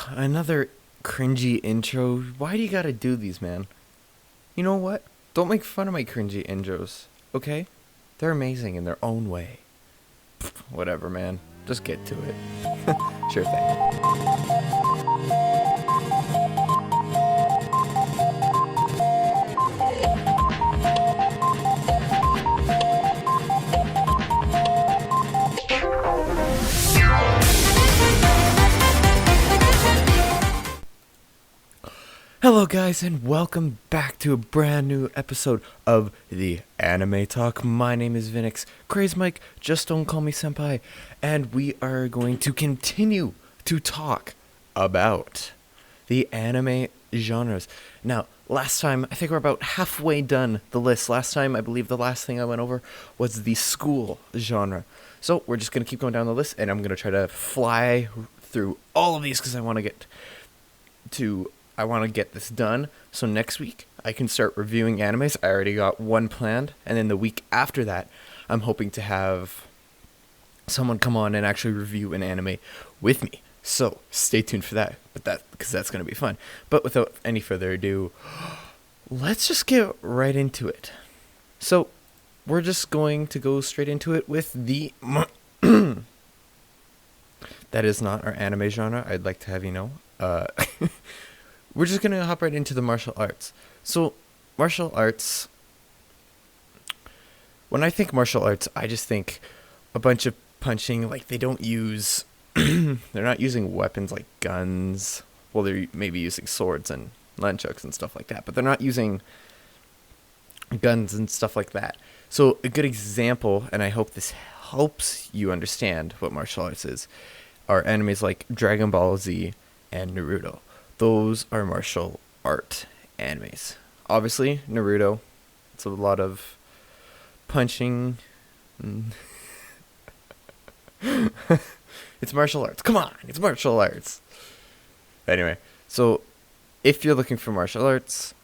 Another cringy intro. Why do you gotta do these, man? You know what? Don't make fun of my cringy intros, okay? They're amazing in their own way. Whatever, man. Just get to it. Sure thing. Hello guys and welcome back to a brand new episode of the Anime Talk. My name is Vinix, Craze Mike, just don't call me senpai, and we are going to continue to talk about the anime genres. Now, last time, I think we're about halfway done the list. Last time, I believe the last thing I went over was the school genre. So we're just going to keep going down the list, and I'm going to try to fly through all of these because I want to get this done, so next week I can start reviewing animes. I already got one planned, and then the week after that, I'm hoping to have someone come on and actually review an anime with me. So stay tuned for that, because that's going to be fun. But without any further ado, let's just get right into it. So we're just going to go straight into it with the that is not our anime genre, I'd like to have you know. We're just going to hop right into the martial arts. So, martial arts, when I think martial arts, I just think a bunch of punching. Like, they don't use, they're not using weapons like guns. Well, they're maybe using swords and nunchucks and stuff like that, but they're not using guns and stuff like that. So, a good example, and I hope this helps you understand what martial arts is, are animes like Dragon Ball Z and Naruto. Those are martial art animes. Obviously, Naruto, it's a lot of punching. It's martial arts. Come on, it's martial arts. Anyway, so if you're looking for martial arts,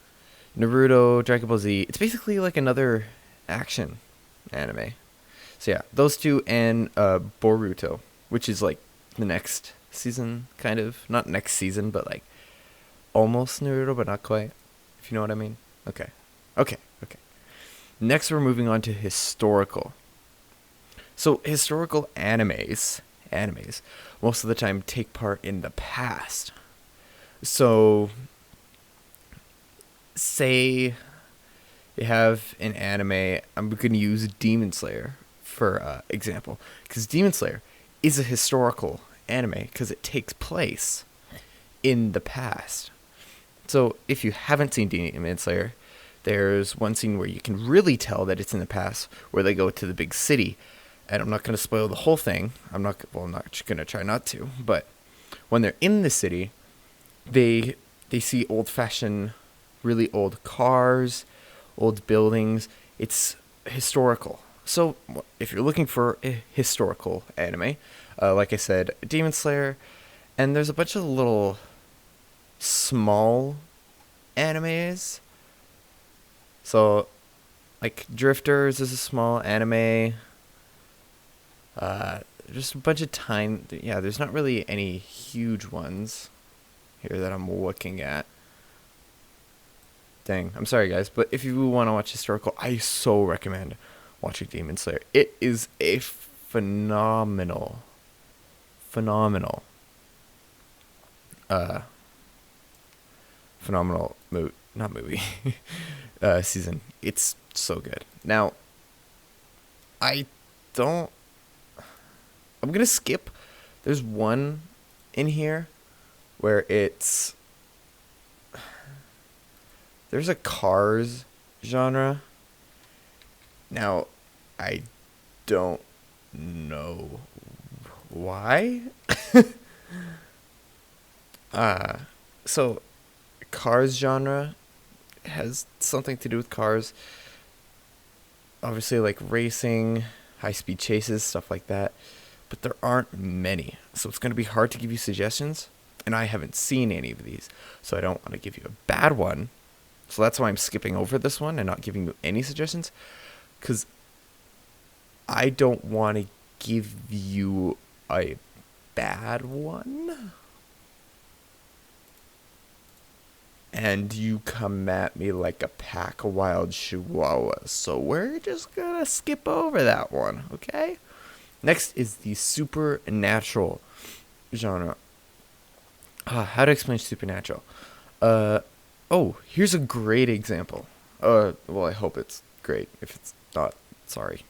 Naruto, Dragon Ball Z, it's basically like another action anime. So yeah, those two and Boruto, which is like the next season, kind of. Not next season, but like almost Naruto, but not quite, if you know what I mean. Okay. Next, we're moving on to historical. So, historical animes, most of the time take part in the past. So, say you have an anime, I'm going to use Demon Slayer for example, because Demon Slayer is a historical anime because it takes place in the past. So if you haven't seen Demon Slayer, there's one scene where you can really tell that it's in the past, where they go to the big city. And I'm not going to spoil the whole thing. I'm not going to try not to. But when they're in the city, they see old-fashioned, really old cars, old buildings. It's historical. So if you're looking for a historical anime, like I said, Demon Slayer, and there's a bunch of little small animes. So, like Drifters is a small anime. Just a bunch of there's not really any huge ones here that I'm looking at. Dang, I'm sorry guys, but if you want to watch historical, I so recommend watching Demon Slayer. It is a phenomenal season. It's so good. Now, I'm gonna skip. There's one in here where there's a cars genre. Now, I don't know why. So cars genre has something to do with cars. Obviously, like racing, high-speed chases, stuff like that. But there aren't many. So it's going to be hard to give you suggestions. And I haven't seen any of these. So I don't want to give you a bad one. So that's why I'm skipping over this one and not giving you any suggestions. Because I don't want to give you a bad one. and you come at me like a pack of wild chihuahuas. So we're just gonna skip over that one, okay? Next is the supernatural genre. How to explain supernatural? Oh, here's a great example. Well, I hope it's great. If it's not, sorry.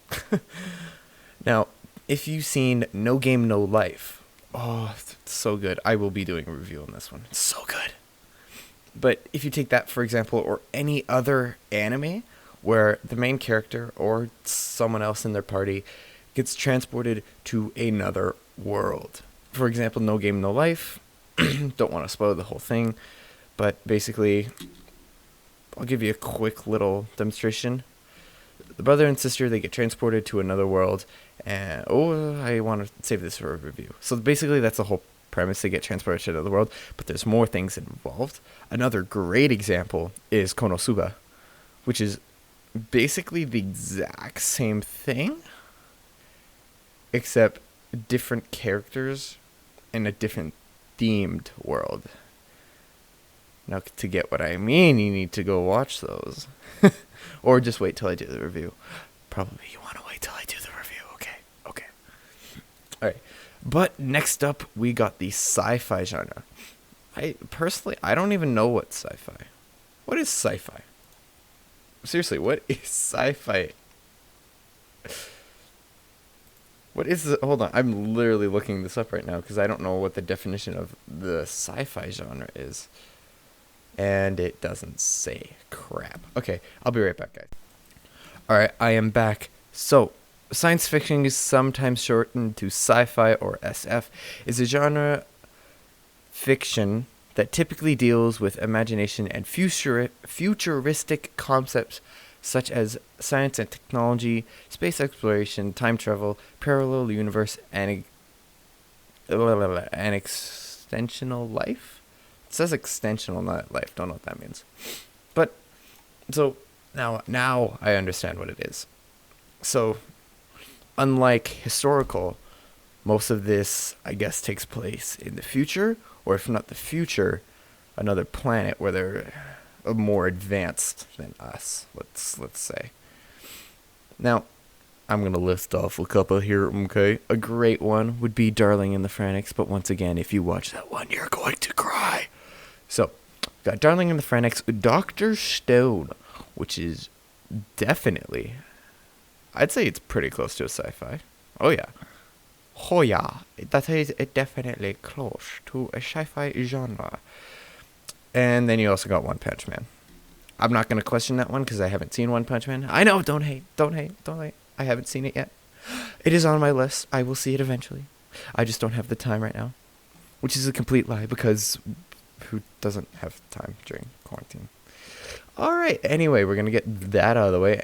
Now, if you've seen No Game, No Life, oh, it's so good. I will be doing a review on this one. It's so good. But if you take that, for example, or any other anime where the main character or someone else in their party gets transported to another world. For example, No Game, No Life. Don't want to spoil the whole thing, but basically, I'll give you a quick little demonstration. The brother and sister, they get transported to another world, and I want to save this for a review. So basically, that's the whole premise. They get transported to another world, but there's more things involved. Another great example is Konosuba, which is basically the exact same thing, except different characters in a different themed world. Now, to get what I mean, you need to go watch those. Or just wait till I do the review. Probably you want to wait till I do the review. Okay. Alright. But next up, we got the sci-fi genre. I don't even know what's sci-fi. What is sci-fi? Seriously, what is sci-fi? What is the... Hold on, I'm literally looking this up right now because I don't know what the definition of the sci-fi genre is. And it doesn't say crap. Okay, I'll be right back, guys. Alright, I am back. So, science fiction is sometimes shortened to sci-fi or SF, is a genre fiction that typically deals with imagination and futuristic concepts such as science and technology, space exploration, time travel, parallel universe, and extensional life? It says extensional, not life. Don't know what that means. But, so, now I understand what it is. So, unlike historical, most of this, I guess, takes place in the future, or if not the future, another planet where they're more advanced than us, let's say. Now, I'm going to list off a couple here, okay? A great one would be Darling in the Franxx, but once again, if you watch that one, you're going to cry. So, got Darling in the Franxx, Dr. Stone, which is definitely, I'd say it's pretty close to a sci-fi. Oh yeah. That is definitely close to a sci-fi genre. And then you also got One Punch Man. I'm not going to question that one because I haven't seen One Punch Man. I know, don't hate. I haven't seen it yet. It is on my list. I will see it eventually. I just don't have the time right now. Which is a complete lie because who doesn't have time during quarantine? Alright, anyway, we're going to get that out of the way.